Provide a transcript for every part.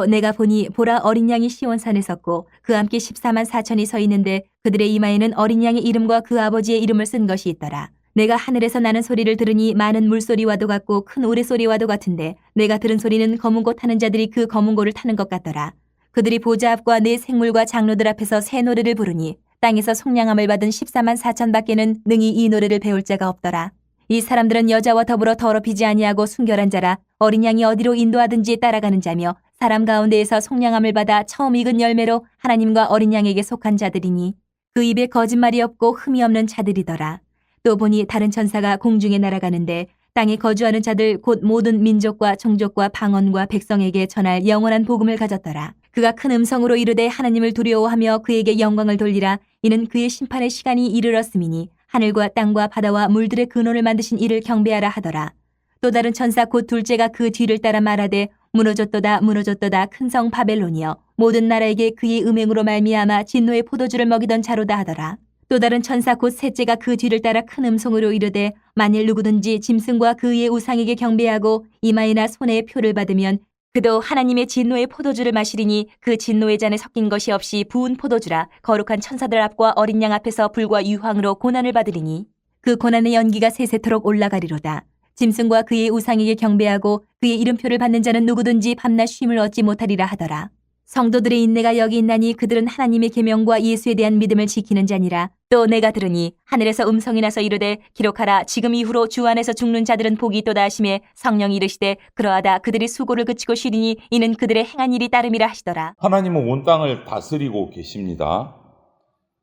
또 내가 보니 보라 어린 양이 시온산에 섰고 그 함께 14만 4천이 서 있는데 그들의 이마에는 어린 양의 이름과 그 아버지의 이름을 쓴 것이 있더라. 내가 하늘에서 나는 소리를 들으니 많은 물소리와도 같고 큰 우레소리와도 같은데 내가 들은 소리는 검은 고 타는 자들이 그 검은 고를 타는 것 같더라. 그들이 보좌 앞과 네 생물과 장로들 앞에서 새 노래를 부르니 땅에서 속량함을 받은 14만 4천 밖에는 능히 이 노래를 배울 자가 없더라. 이 사람들은 여자와 더불어 더럽히지 아니하고 순결한 자라 어린 양이 어디로 인도하든지 따라가는 자며 사람 가운데에서 속량함을 받아 처음 익은 열매로 하나님과 어린 양에게 속한 자들이니 그 입에 거짓말이 없고 흠이 없는 자들이더라. 또 보니 다른 천사가 공중에 날아가는데 땅에 거주하는 자들 곧 모든 민족과 종족과 방언과 백성에게 전할 영원한 복음을 가졌더라. 그가 큰 음성으로 이르되 하나님을 두려워하며 그에게 영광을 돌리라. 이는 그의 심판의 시간이 이르렀음이니 하늘과 땅과 바다와 물들의 근원을 만드신 이를 경배하라 하더라. 또 다른 천사 곧 둘째가 그 뒤를 따라 말하되 무너졌도다 무너졌도다 큰 성 바벨론이여 모든 나라에게 그의 음행으로 말미암아 진노의 포도주를 먹이던 자로다 하더라. 또 다른 천사 곧 셋째가 그 뒤를 따라 큰 음성으로 이르되 만일 누구든지 짐승과 그의 우상에게 경배하고 이마에나 손에 표를 받으면 그도 하나님의 진노의 포도주를 마시리니 그 진노의 잔에 섞인 것이 없이 부은 포도주라. 거룩한 천사들 앞과 어린 양 앞에서 불과 유황으로 고난을 받으리니 그 고난의 연기가 세세토록 올라가리로다. 짐승과 그의 우상에게 경배하고 그의 이름표를 받는 자는 누구든지 밤낮 쉼을 얻지 못하리라 하더라. 성도들의 인내가 여기 있나니 그들은 하나님의 계명과 예수에 대한 믿음을 지키는 자니라. 또 내가 들으니 하늘에서 음성이 나서 이르되 기록하라. 지금 이후로 주 안에서 죽는 자들은 복이 있도다 하시매 성령이 이르시되 그러하다. 그들이 수고를 그치고 쉬리니 이는 그들의 행한 일이 따름이라 하시더라. 하나님은 온 땅을 다스리고 계십니다.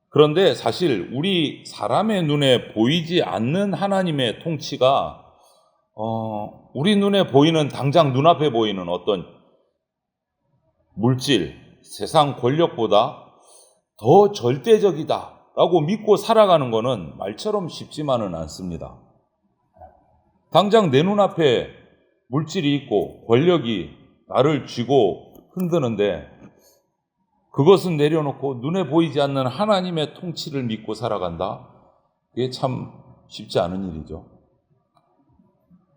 그런데 사실 우리 사람의 눈에 보이지 않는 하나님의 통치가 우리 눈에 보이는 당장 눈앞에 보이는 어떤 물질, 세상 권력보다 더 절대적이다라고 믿고 살아가는 것은 말처럼 쉽지만은 않습니다. 당장 내 눈앞에 물질이 있고 권력이 나를 쥐고 흔드는데 그것은 내려놓고 눈에 보이지 않는 하나님의 통치를 믿고 살아간다? 그게 참 쉽지 않은 일이죠.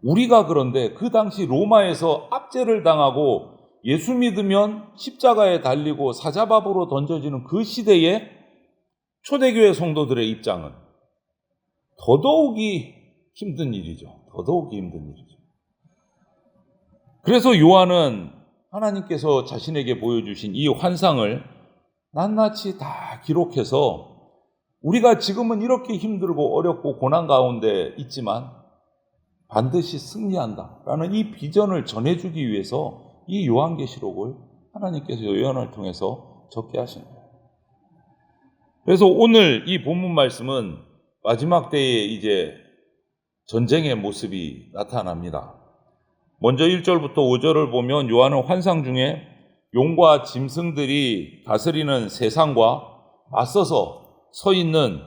우리가 그런데 그 당시 로마에서 압제를 당하고 예수 믿으면 십자가에 달리고 사자밥으로 던져지는 그 시대에 초대교회 성도들의 입장은 더더욱이 힘든 일이죠. 더더욱이 힘든 일이죠. 그래서 요한은 하나님께서 자신에게 보여주신 이 환상을 낱낱이 다 기록해서 우리가 지금은 이렇게 힘들고 어렵고 고난 가운데 있지만 반드시 승리한다라는 이 비전을 전해주기 위해서 이 요한계시록을 하나님께서 요한을 통해서 적게 하신 거예요. 그래서 오늘 이 본문 말씀은 마지막 때에 이제 전쟁의 모습이 나타납니다. 먼저 1절부터 5절을 보면 요한은 환상 중에 용과 짐승들이 다스리는 세상과 맞서서 서 있는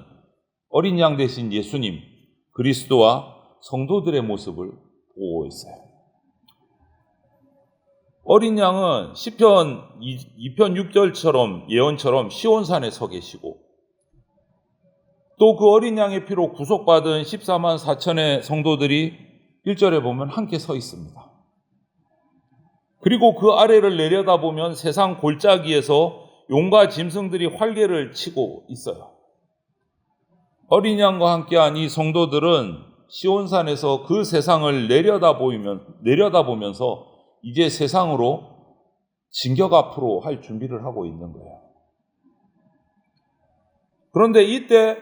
어린 양 대신 예수님, 그리스도와 성도들의 모습을 보고 있어요. 어린 양은 시편 2편 6절처럼 예언처럼 시온산에 서 계시고 또 그 어린 양의 피로 구속받은 14만 4천의 성도들이 1절에 보면 함께 서 있습니다. 그리고 그 아래를 내려다보면 세상 골짜기에서 용과 짐승들이 활개를 치고 있어요. 어린 양과 함께한 이 성도들은 시온산에서 그 세상을 내려다보면서 이제 세상으로 진격 앞으로 할 준비를 하고 있는 거예요. 그런데 이때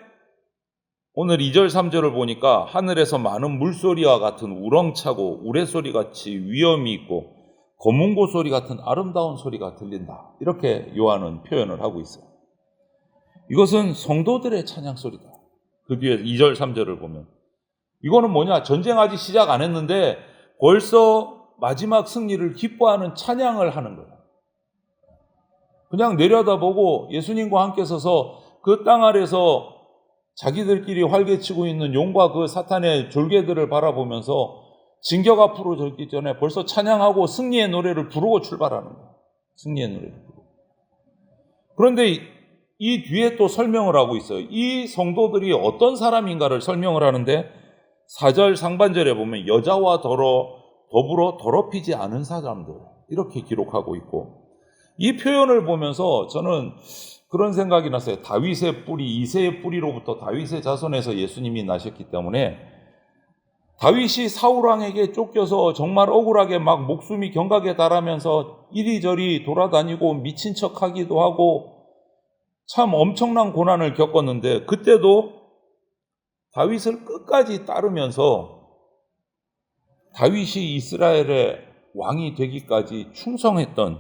오늘 2절 3절을 보니까 하늘에서 많은 물소리와 같은 우렁차고 우레소리같이 위엄이 있고 검은고 소리 같은 아름다운 소리가 들린다. 이렇게 요한은 표현을 하고 있어요. 이것은 성도들의 찬양 소리다. 그 뒤에 2절 3절을 보면 이거는 뭐냐? 전쟁 아직 시작 안 했는데 벌써 마지막 승리를 기뻐하는 찬양을 하는 거예요. 그냥 내려다보고 예수님과 함께 서서 그 땅 아래서 자기들끼리 활개치고 있는 용과 그 사탄의 졸개들을 바라보면서 진격 앞으로 절기 전에 벌써 찬양하고 승리의 노래를 부르고 출발하는 거예요. 승리의 노래를 부르고. 그런데 이 뒤에 또 설명을 하고 있어요. 이 성도들이 어떤 사람인가를 설명을 하는데 4절 상반절에 보면 여자와 더불어 더럽히지 않은 사람들 이렇게 기록하고 있고 이 표현을 보면서 저는 그런 생각이 났어요. 다윗의 뿌리, 이새의 뿌리로부터 다윗의 자손에서 예수님이 나셨기 때문에 다윗이 사울왕에게 쫓겨서 정말 억울하게 막 목숨이 경각에 달하면서 이리저리 돌아다니고 미친 척하기도 하고 참 엄청난 고난을 겪었는데, 그때도 다윗을 끝까지 따르면서 다윗이 이스라엘의 왕이 되기까지 충성했던,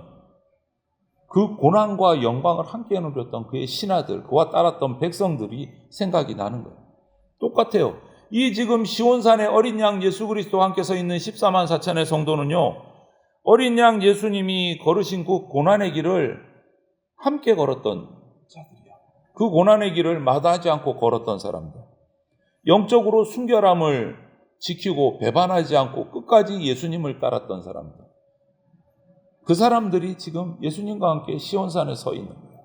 그 고난과 영광을 함께 누렸던 그의 신하들, 그와 따랐던 백성들이 생각이 나는 거예요. 똑같아요. 이 지금 시온산에 어린 양 예수 그리스도와 함께 서 있는 14만 4천의 성도는요, 어린 양 예수님이 걸으신 그 고난의 길을 함께 걸었던 자들이야. 그 고난의 길을 마다하지 않고 걸었던 사람들. 영적으로 순결함을 지키고 배반하지 않고 끝까지 예수님을 따랐던 사람들. 그 사람들이 지금 예수님과 함께 시온산에 서 있는 거예요.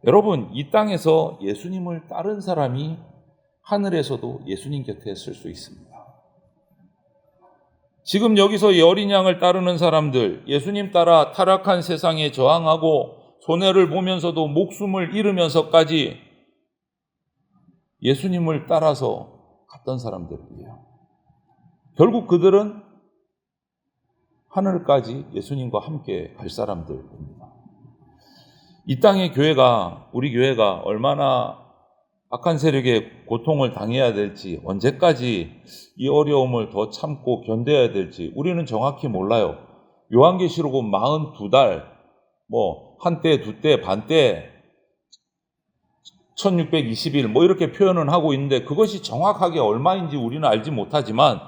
여러분, 이 땅에서 예수님을 따른 사람이 하늘에서도 예수님 곁에 설 수 있습니다. 지금 여기서 이 어린 양을 따르는 사람들, 예수님 따라 타락한 세상에 저항하고 손해를 보면서도 목숨을 잃으면서까지 예수님을 따라서 갔던 사람들이에요. 결국 그들은 하늘까지 예수님과 함께 갈 사람들입니다. 이 땅의 교회가, 우리 교회가 얼마나 악한 세력의 고통을 당해야 될지, 언제까지 이 어려움을 더 참고 견뎌야 될지 우리는 정확히 몰라요. 요한계시록은 42달, 한때, 두때, 반때, 1620일 이렇게 표현은 하고 있는데, 그것이 정확하게 얼마인지 우리는 알지 못하지만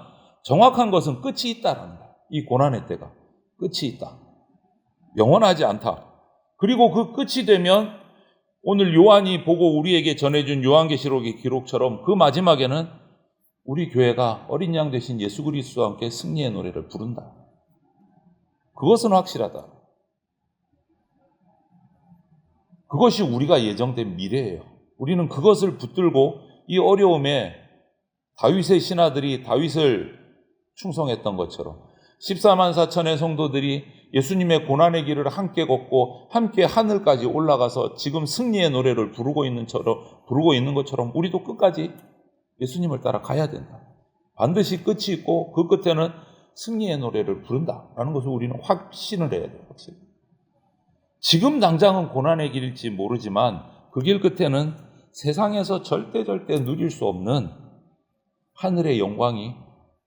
정확한 것은 끝이 있다라는 거예요. 이 고난의 때가 끝이 있다. 영원하지 않다. 그리고 그 끝이 되면 오늘 요한이 보고 우리에게 전해준 요한계시록의 기록처럼 그 마지막에는 우리 교회가 어린 양 되신 예수 그리스도와 함께 승리의 노래를 부른다. 그것은 확실하다. 그것이 우리가 예정된 미래예요. 우리는 그것을 붙들고 이 어려움에 다윗의 신하들이 다윗을 충성했던 것처럼 14만 4천의 성도들이 예수님의 고난의 길을 함께 걷고 함께 하늘까지 올라가서 지금 승리의 노래를 부르고 있는 것처럼 우리도 끝까지 예수님을 따라 가야 된다. 반드시 끝이 있고 그 끝에는 승리의 노래를 부른다라는 것을 우리는 확신을 해야 돼요. 확신. 지금 당장은 고난의 길일지 모르지만 그 길 끝에는 세상에서 절대 누릴 수 없는 하늘의 영광이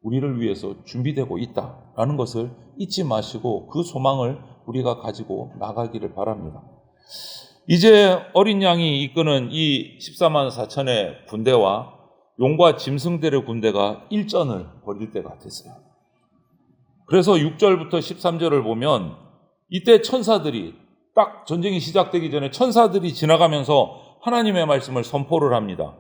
우리를 위해서 준비되고 있다라는 것을 잊지 마시고 그 소망을 우리가 가지고 나가기를 바랍니다. 이제 어린 양이 이끄는 이 14만 4천의 군대와 용과 짐승들의 군대가 일전을 벌일 때가 됐어요. 그래서 6절부터 13절을 보면 이때 천사들이 딱 전쟁이 시작되기 전에 천사들이 지나가면서 하나님의 말씀을 선포를 합니다.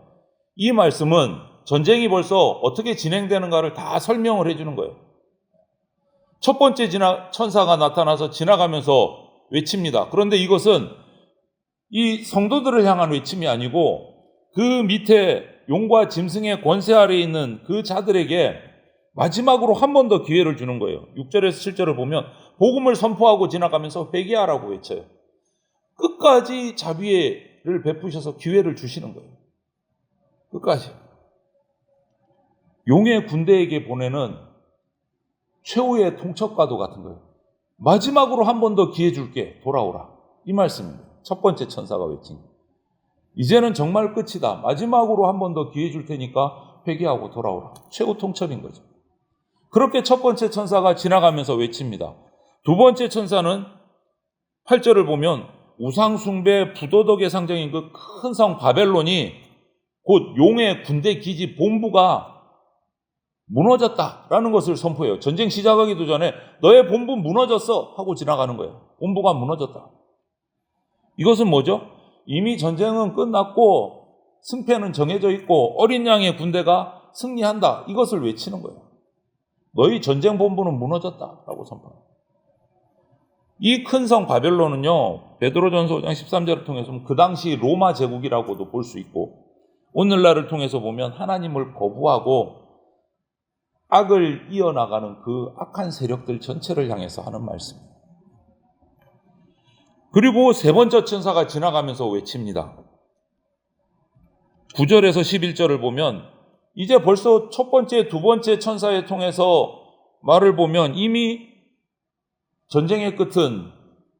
이 말씀은 전쟁이 벌써 어떻게 진행되는가를 다 설명을 해주는 거예요. 첫 번째 천사가 나타나서 지나가면서 외칩니다. 그런데 이것은 이 성도들을 향한 외침이 아니고 그 밑에 용과 짐승의 권세 아래에 있는 그 자들에게 마지막으로 한 번 더 기회를 주는 거예요. 6절에서 7절을 보면 복음을 선포하고 지나가면서 회개하라고 외쳐요. 끝까지 자비를 베푸셔서 기회를 주시는 거예요. 끝까지. 용의 군대에게 보내는 최후의 통첩과도 같은 거예요. 마지막으로 한 번 더 기회 줄게, 돌아오라. 이 말씀입니다. 첫 번째 천사가 외친. 이제는 정말 끝이다. 마지막으로 한 번 더 기회 줄 테니까 회개하고 돌아오라. 최후 통첩인 거죠. 그렇게 첫 번째 천사가 지나가면서 외칩니다. 두 번째 천사는 8절을 보면 우상숭배 부도덕의 상징인 그 큰 성 바벨론이 곧 용의 군대 기지 본부가 무너졌다라는 것을 선포해요. 전쟁 시작하기도 전에 너의 본부 무너졌어 하고 지나가는 거예요. 본부가 무너졌다. 이것은 뭐죠? 이미 전쟁은 끝났고 승패는 정해져 있고 어린 양의 군대가 승리한다. 이것을 외치는 거예요. 너희 전쟁 본부는 무너졌다라고 선포합니다. 이 큰 성 바벨론은요, 베드로전서 5장 13절을 통해서 그 당시 로마 제국이라고도 볼 수 있고 오늘날을 통해서 보면 하나님을 거부하고 악을 이어나가는 그 악한 세력들 전체를 향해서 하는 말씀입니다. 그리고 세 번째 천사가 지나가면서 외칩니다. 9절에서 11절을 보면 이제 벌써 첫 번째, 두 번째 천사에 통해서 말을 보면 이미 전쟁의 끝은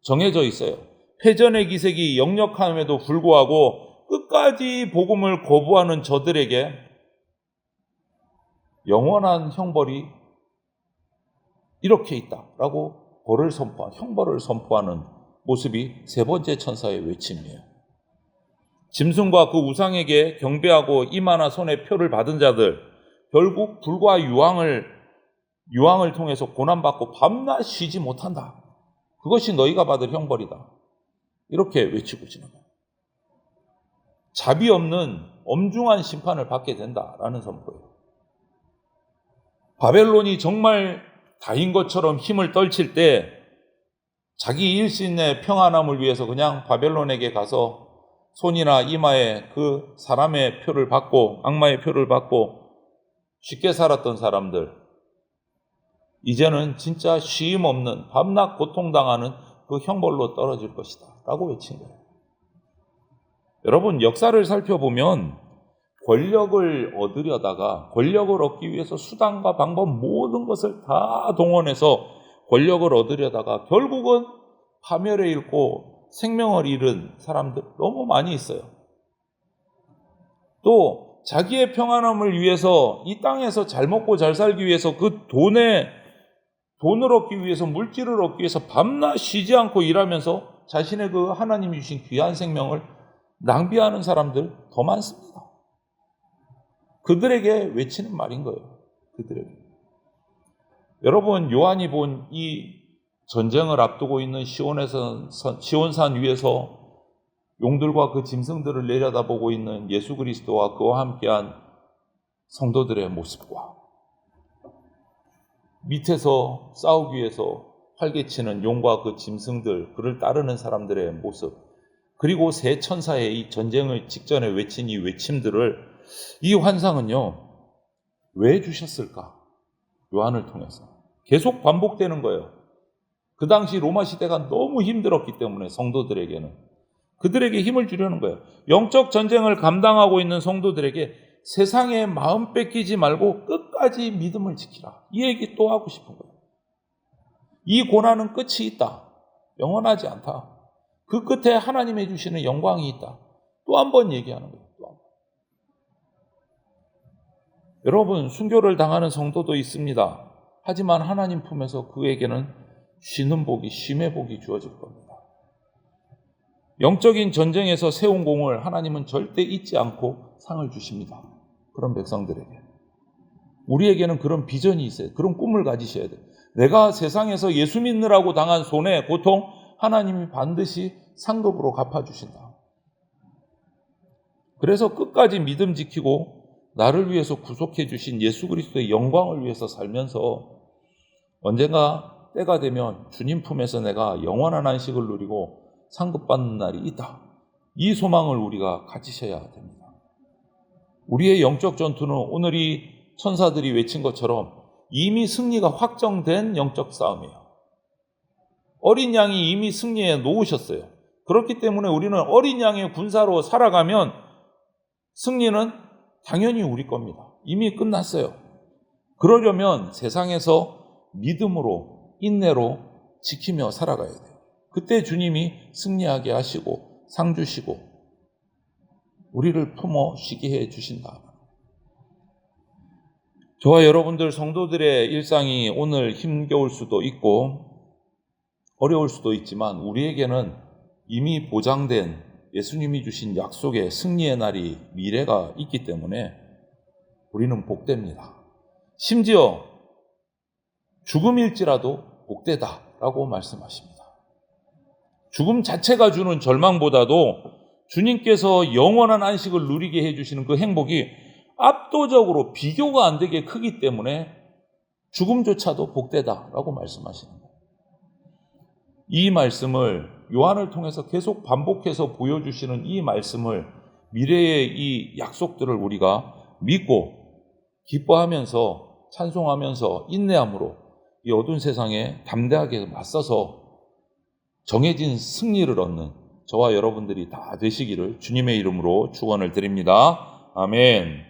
정해져 있어요. 패전의 기색이 역력함에도 불구하고 끝까지 복음을 거부하는 저들에게 영원한 형벌이 이렇게 있다라고 형벌을 선포하는 모습이 세 번째 천사의 외침이에요. 짐승과 그 우상에게 경배하고 이마나 손에 표를 받은 자들, 결국 불과 유황을 통해서 고난받고 밤낮 쉬지 못한다. 그것이 너희가 받을 형벌이다. 이렇게 외치고 지나가요. 자비 없는 엄중한 심판을 받게 된다라는 선포예요. 바벨론이 정말 다인 것처럼 힘을 떨칠 때 자기 일신의 평안함을 위해서 그냥 바벨론에게 가서 손이나 이마에 그 사람의 표를 받고 악마의 표를 받고 쉽게 살았던 사람들, 이제는 진짜 쉼 없는 밤낮 고통당하는 그 형벌로 떨어질 것이다 라고 외친 거예요. 여러분, 역사를 살펴보면 권력을 얻기 위해서 수단과 방법 모든 것을 다 동원해서 권력을 얻으려다가 결국은 파멸에 잃고 생명을 잃은 사람들 너무 많이 있어요. 또 자기의 평안함을 위해서 이 땅에서 잘 먹고 잘 살기 위해서 그 돈을 얻기 위해서, 물질을 얻기 위해서 밤낮 쉬지 않고 일하면서 자신의 그 하나님이 주신 귀한 생명을 낭비하는 사람들 더 많습니다. 그들에게 외치는 말인 거예요. 그들에게. 여러분, 요한이 본 이 전쟁을 앞두고 있는 시온산 위에서 용들과 그 짐승들을 내려다보고 있는 예수 그리스도와 그와 함께한 성도들의 모습과 밑에서 싸우기 위해서 활개치는 용과 그 짐승들, 그를 따르는 사람들의 모습, 그리고 세 천사의 이 전쟁을 직전에 외친 이 외침들을, 이 환상은요, 왜 주셨을까? 요한을 통해서 계속 반복되는 거예요. 그 당시 로마 시대가 너무 힘들었기 때문에 성도들에게는 그들에게 힘을 주려는 거예요. 영적 전쟁을 감당하고 있는 성도들에게 세상에 마음 뺏기지 말고 끝까지 믿음을 지키라. 이 얘기 또 하고 싶은 거예요. 이 고난은 끝이 있다. 영원하지 않다. 그 끝에 하나님이 주시는 영광이 있다. 또 한 번 얘기하는 거예요. 또 한 번. 여러분, 순교를 당하는 성도도 있습니다. 하지만 하나님 품에서 그에게는 쉬는 복이, 쉼의 복이 주어질 겁니다. 영적인 전쟁에서 세운 공을 하나님은 절대 잊지 않고 상을 주십니다. 그런 백성들에게. 우리에게는 그런 비전이 있어요. 그런 꿈을 가지셔야 돼요. 내가 세상에서 예수 믿느라고 당한 손해, 고통, 하나님이 반드시 상급으로 갚아주신다. 그래서 끝까지 믿음 지키고 나를 위해서 구속해 주신 예수 그리스도의 영광을 위해서 살면서 언젠가 때가 되면 주님 품에서 내가 영원한 안식을 누리고 상급받는 날이 있다. 이 소망을 우리가 가지셔야 됩니다. 우리의 영적 전투는 오늘 이 천사들이 외친 것처럼 이미 승리가 확정된 영적 싸움이에요. 어린 양이 이미 승리해 놓으셨어요. 그렇기 때문에 우리는 어린 양의 군사로 살아가면 승리는 당연히 우리 겁니다. 이미 끝났어요. 그러려면 세상에서 믿음으로, 인내로 지키며 살아가야 돼요. 그때 주님이 승리하게 하시고 상 주시고 우리를 품어 쉬게 해 주신다. 저와 여러분들 성도들의 일상이 오늘 힘겨울 수도 있고 어려울 수도 있지만 우리에게는 이미 보장된 예수님이 주신 약속의 승리의 날이, 미래가 있기 때문에 우리는 복됩니다. 심지어 죽음일지라도 복되다라고 말씀하십니다. 죽음 자체가 주는 절망보다도 주님께서 영원한 안식을 누리게 해주시는 그 행복이 압도적으로 비교가 안 되게 크기 때문에 죽음조차도 복되다라고 말씀하시는 거예요. 이 말씀을 요한을 통해서 계속 반복해서 보여주시는 이 말씀을, 미래의 이 약속들을 우리가 믿고 기뻐하면서 찬송하면서 인내함으로 이 어두운 세상에 담대하게 맞서서 정해진 승리를 얻는 저와 여러분들이 다 되시기를 주님의 이름으로 축원을 드립니다. 아멘.